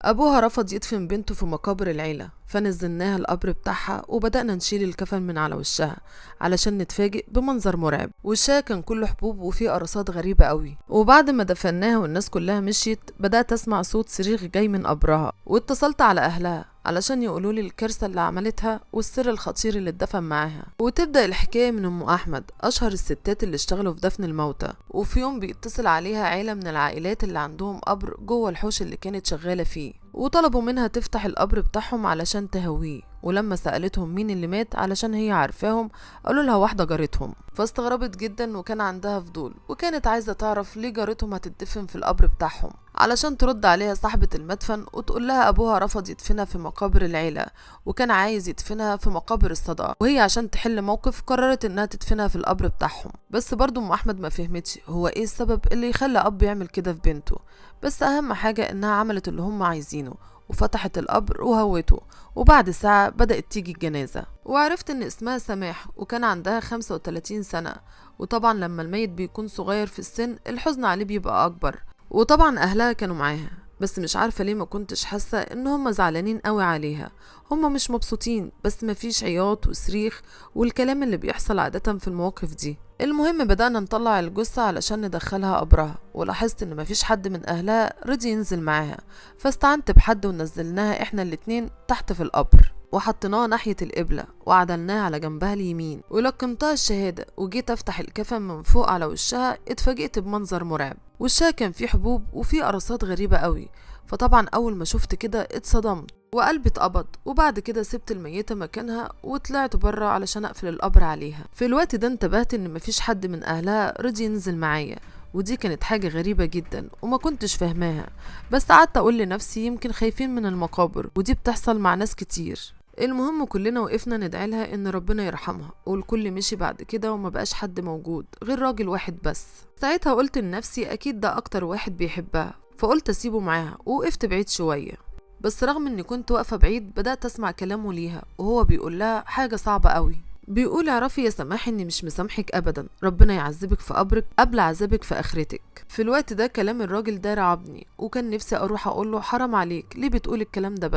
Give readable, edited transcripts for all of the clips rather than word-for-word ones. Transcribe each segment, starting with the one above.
أبوها رفض يدفن بنته في مقابر العيلة، فنزلناها القبر بتاعها وبدأنا نشيل الكفن من على وشها علشان نتفاجئ بمنظر مرعب. وشها كان كله حبوب وفيه قرصات غريبة قوي. وبعد ما دفناها والناس كلها مشيت بدأت أسمع صوت صريخ جاي من قبرها، واتصلت على أهلها علشان يقولولي الكارثة اللي عملتها والسر الخطير اللي اتدفن معاها. وتبدأ الحكاية من أم أحمد، أشهر الستات اللي اشتغلوا في دفن الموتى. وفي يوم بيتصل عليها عيلة من العائلات اللي عندهم قبر جوه الحوش اللي كانت شغالة فيه، وطلبوا منها تفتح القبر بتاعهم علشان تهويه. ولما سألتهم مين اللي مات علشان هي عارفاهم، قالوا لها واحدة جارتهم. فاستغربت جدا وكان عندها فضول، وكانت عايزة تعرف ليه جارتهم هتدفن في القبر بتاعهم علشان ترد عليها صاحبة المدفن وتقول لها أبوها رفض يدفنها في مقابر العيلة وكان عايز يدفنها في مقابر الصدقة، وهي عشان تحل موقف قررت إنها تدفنها في القبر بتاعهم. بس برضو أم أحمد ما فهمتش هو إيه السبب اللي يخلي أب يعمل كده في بنته، بس أهم حاجة إنها عملت اللي هم عايزينه وفتحت القبر وهوته. وبعد ساعة بدأت تيجي الجنازة، وعرفت إن اسمها سماح وكان عندها 35 سنة. وطبعا لما الميت بيكون صغير في السن الحزن عليه بيبقى أكبر. وطبعا أهلها كانوا معاها، بس مش عارفة ليه ما كنتش حاسة إن هم زعلانين قوي عليها. هم مش مبسوطين، بس مفيش عياط وصريخ والكلام اللي بيحصل عادة في المواقف دي. المهم بدأنا نطلع الجثة علشان ندخلها قبرها، ولاحظت ان مفيش حد من اهلها رضي ينزل معاها، فاستعنت بحد ونزلناها احنا الاتنين تحت في القبر، وحطيناها ناحية القبلة وعدلناها على جنبها اليمين ولقمتها الشهادة. وجيت افتح الكفن من فوق على وشها اتفاجئت بمنظر مرعب. وشها كان فيه حبوب وفيه قرصات غريبة قوي. فطبعا اول ما شفت كده اتصدمت وقلبي اتقبض. وبعد كده سبت الميتة مكانها وطلعت بره علشان اقفل القبر عليها. في الوقت ده انتبهت ان مفيش حد من اهلها رضي ينزل معايا، ودي كانت حاجة غريبة جدا وما كنتش فاهماها. بس قعدت اقول لنفسي يمكن خايفين من المقابر، ودي بتحصل مع ناس كتير. المهم كلنا وقفنا ندعي لها ان ربنا يرحمها، والكل مشي بعد كده وما بقاش حد موجود غير راجل واحد بس. ساعتها قلت لنفسي اكيد ده اكتر واحد بيحبها، فقلت اسيبه معاها ووقفت بعيد شوية. بس رغم اني كنت واقفة بعيد بدأت اسمع كلامه ليها وهو بيقول لها حاجة صعبة قوي. بيقول اعرفي يا سماح اني مش مسامحك ابدا، ربنا يعذبك في قبرك قبل عذابك في اخرتك. في الوقت ده كلام الراجل ده رعبني، وكان نفسي اروح اقوله حرام عليك ليه بتقول الكلام ده،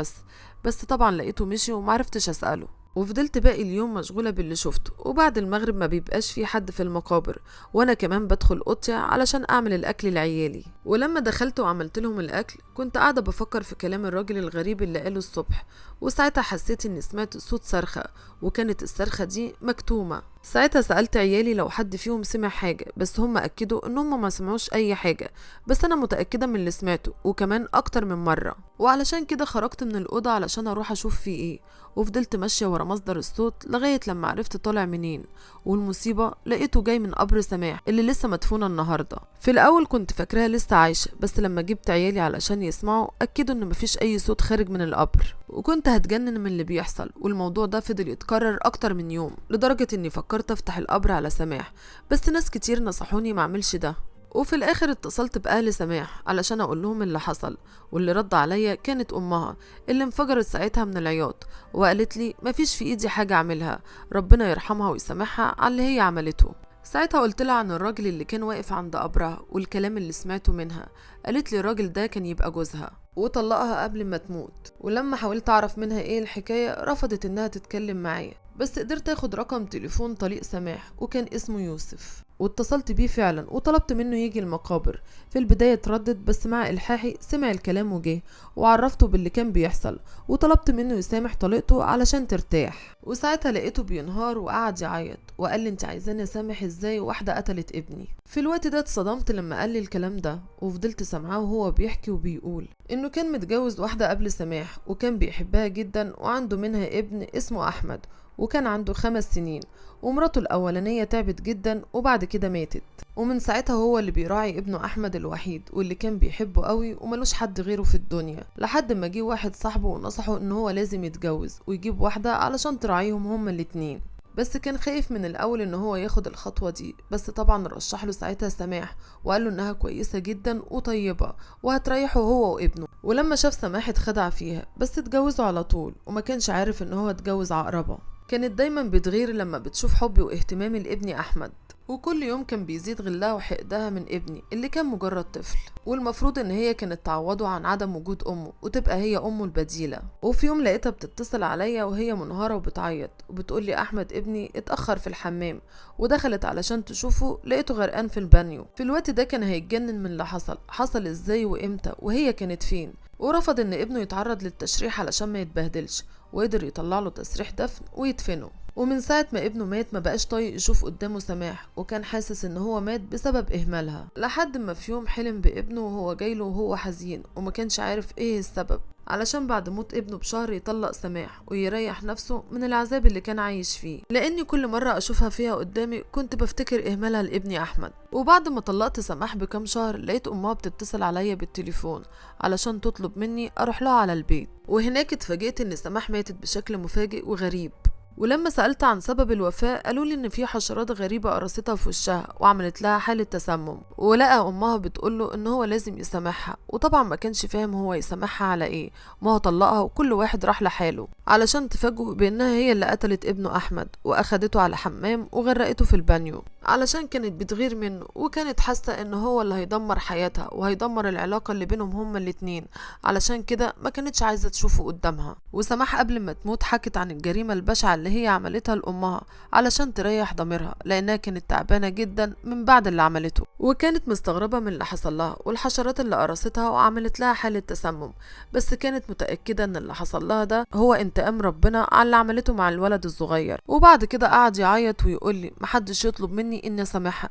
بس طبعا لقيته مشي ومعرفتش اسأله. وفضلت باقي اليوم مشغولة باللي شفته. وبعد المغرب ما بيبقاش في حد في المقابر، وانا كمان بدخل اوضتي علشان اعمل الاكل لعيالي. ولما دخلت وعملت لهم الاكل كنت قاعدة بفكر في كلام الراجل الغريب اللي قاله الصبح. وساعتها حسيت اني سمعت صوت صرخة، وكانت الصرخة دي مكتومة. ساعتها سألت عيالي لو حد فيهم سمع حاجة، بس هم أكدوا إنهم ما سمعوش أي حاجة، بس أنا متأكدة من اللي سمعته وكمان أكتر من مرة. وعلشان كده خرجت من الأوضة علشان أروح أشوف فيه إيه، وفضلت ماشية ورا مصدر الصوت لغاية لما عرفت طالع منين. والمصيبة لقيته جاي من قبر سماح اللي لسه مدفونة النهاردة. في الأول كنت فاكراها لسه عايشة، بس لما جبت عيالي علشان يسمعوا أكدوا إن مفيش أي صوت خارج من القبر. وكنت هتجنن من اللي بيحصل، والموضوع ده فضل يتكرر أكتر من يوم لدرجة إني فكرت أفتح القبر على سماح، بس ناس كتير نصحوني ما اعملش ده. وفي الاخر اتصلت باهل سماح علشان اقول لهم اللي حصل، واللي رد عليا كانت امها اللي انفجرت ساعتها من العياط، وقالت لي مفيش في ايدي حاجه اعملها، ربنا يرحمها ويسامحها على اللي هي عملته. ساعتها قلت لها عن الراجل اللي كان واقف عند قبرها والكلام اللي سمعته منها. قالت لي الراجل ده كان يبقى جوزها وطلقها قبل ما تموت. ولما حاولت اعرف منها ايه الحكايه رفضت انها تتكلم معايا، بس قدرت اخد رقم تليفون طليق سماح وكان اسمه يوسف، واتصلت بيه فعلا وطلبت منه يجي المقابر. في البداية تردد، بس مع إلحاحي سمع الكلام وجه، وعرفته باللي كان بيحصل وطلبت منه يسامح طليقته علشان ترتاح. وساعتها لقيته بينهار وقعد يعيط وقال لي انت عايزاني اسامح ازاي واحدة قتلت ابني. في الوقت ده اتصدمت لما قال لي الكلام ده، وفضلت سامعاه وهو بيحكي وبيقول انه كان متجوز واحدة قبل سماح وكان بيحبها جدا وعنده منها ابن اسمه احمد وكان عنده 5 سنين، ومراته الأولانية تعبت جدا وبعد كده ماتت. ومن ساعتها هو اللي بيراعي ابنه أحمد الوحيد واللي كان بيحبه قوي وملوش حد غيره في الدنيا، لحد ما جه واحد صاحبه ونصحه ان هو لازم يتجوز ويجيب واحدة علشان تراعيهم هما الاتنين. بس كان خايف من الأول ان هو ياخد الخطوة دي، بس طبعا رشح له ساعتها سماح وقال له انها كويسة جدا وطيبة وهتريحه هو وابنه. ولما شاف سماح اتخدع فيها، بس اتجوزوا على طول وما كانش عارف ان هو اتجوز عقربة. كانت دايما بتغير لما بتشوف حبي واهتمامي لابني احمد. وكل يوم كان بيزيد غلها وحقدها من ابني اللي كان مجرد طفل، والمفروض ان هي كانت تعوضه عن عدم وجود امه وتبقى هي امه البديله. وفي يوم لقيتها بتتصل عليا وهي منهاره وبتعيط وبتقولي احمد ابني اتاخر في الحمام، ودخلت علشان تشوفه لقيته غرقان في البانيو. في الوقت ده كان هيتجنن من اللي حصل ازاي وامتى وهي كانت فين، ورفض ان ابنه يتعرض للتشريح علشان ما يتبهدلش، وقدر يطلع له تسريح دفن ويدفنه. ومن ساعة ما ابنه مات ما بقاش طايق يشوف قدامه سماح، وكان حاسس ان هو مات بسبب اهمالها، لحد ما في يوم حلم بابنه وهو جايله وهو حزين وما كانش عارف ايه السبب، علشان بعد موت ابنه بشهر يطلق سماح ويريح نفسه من العذاب اللي كان عايش فيه. لاني كل مرة اشوفها فيها قدامي كنت بفتكر اهمالها لابني احمد. وبعد ما طلقت سماح بكام شهر لقيت امها بتتصل عليا بالتليفون علشان تطلب مني اروح لها على البيت، وهناك اتفاجئت ان سماح ماتت بشكل مفاجئ وغريب. ولما سألت عن سبب الوفاة قالوا لي ان في حشرات غريبة قرصتها في وشها وعملت لها حالة تسمم، ولقى امها بتقوله ان هو لازم يسامحها، وطبعا ما كانش فاهم هو يسامحها على ايه، ما هو طلقها وكل واحد راح لحاله، علشان تفاجئوا بانها هي اللي قتلت ابنه احمد واخدته على حمام وغرقته في البانيو، علشان كانت بتغير منه وكانت حاسة ان هو اللي هيدمر حياتها وهيدمر العلاقة اللي بينهم هما الاتنين، علشان كده ما كانتش عايزة تشوفه قدامها. وسماح قبل ما تموت حكت عن الجريمة البشعة اللي هي عملتها لأمها علشان تريح ضميرها، لأنها كانت تعبانة جدا من بعد اللي عملته، وكانت مستغربة من اللي حصل لها والحشرات اللي قرصتها وعملت لها حالة تسمم، بس كانت متأكدة ان اللي حصل لها ده هو انتقام ربنا على اللي عملته مع الولد الصغير. وبعد كده قعد يعيط ويقول لي محدش يطلب مني اني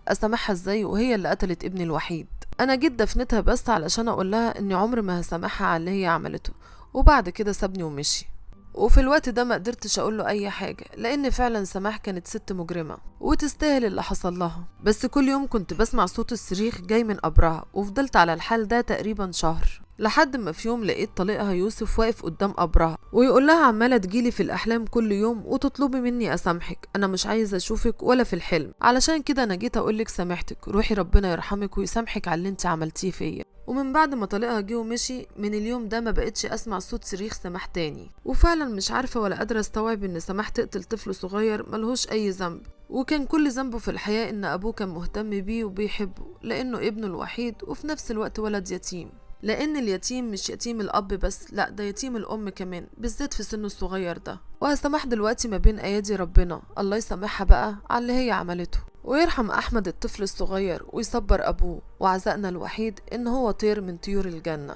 اسامحها ازاي وهي اللي قتلت ابني الوحيد. انا جيت دفنتها بس علشان اقول لها اني عمري ما هسامحها على اللي هي عملته، وبعد كده سابني ومشي. وفي الوقت ده ما قدرتش اقول له اي حاجه، لان فعلا سماح كانت ست مجرمه وتستاهل اللي حصل لها. بس كل يوم كنت بسمع صوت الصريخ جاي من قبرها، وفضلت على الحال ده تقريبا شهر، لحد ما في يوم لقيت طليقها يوسف واقف قدام قبرها ويقول لها عماله تجيلي في الاحلام كل يوم وتطلبي مني اسامحك، انا مش عايزه اشوفك ولا في الحلم، علشان كده انا جيت اقولك سامحتك، روحي ربنا يرحمك ويسامحك على اللي انت عملتيه فيا. ومن بعد ما طليقها جه ومشي من اليوم ده ما بقتش اسمع صوت صريخ سماح تاني، وفعلا مش عارفه ولا قادره استوعب ان سماح تقتل طفل صغير ملهوش اي ذنب، وكان كل ذنبه في الحياه ان ابوه كان مهتم بيه وبيحبه لانه ابنه الوحيد وفي نفس الوقت ولد يتيم. لان اليتيم مش يتيم الاب بس، لا ده يتيم الام كمان، بالذات في سنه الصغير ده. وهسمح دلوقتي ما بين ايادي ربنا، الله يسامحها بقى على اللي هي عملته ويرحم احمد الطفل الصغير ويصبر ابوه، وعزائنا الوحيد ان هو طير من طيور الجنة.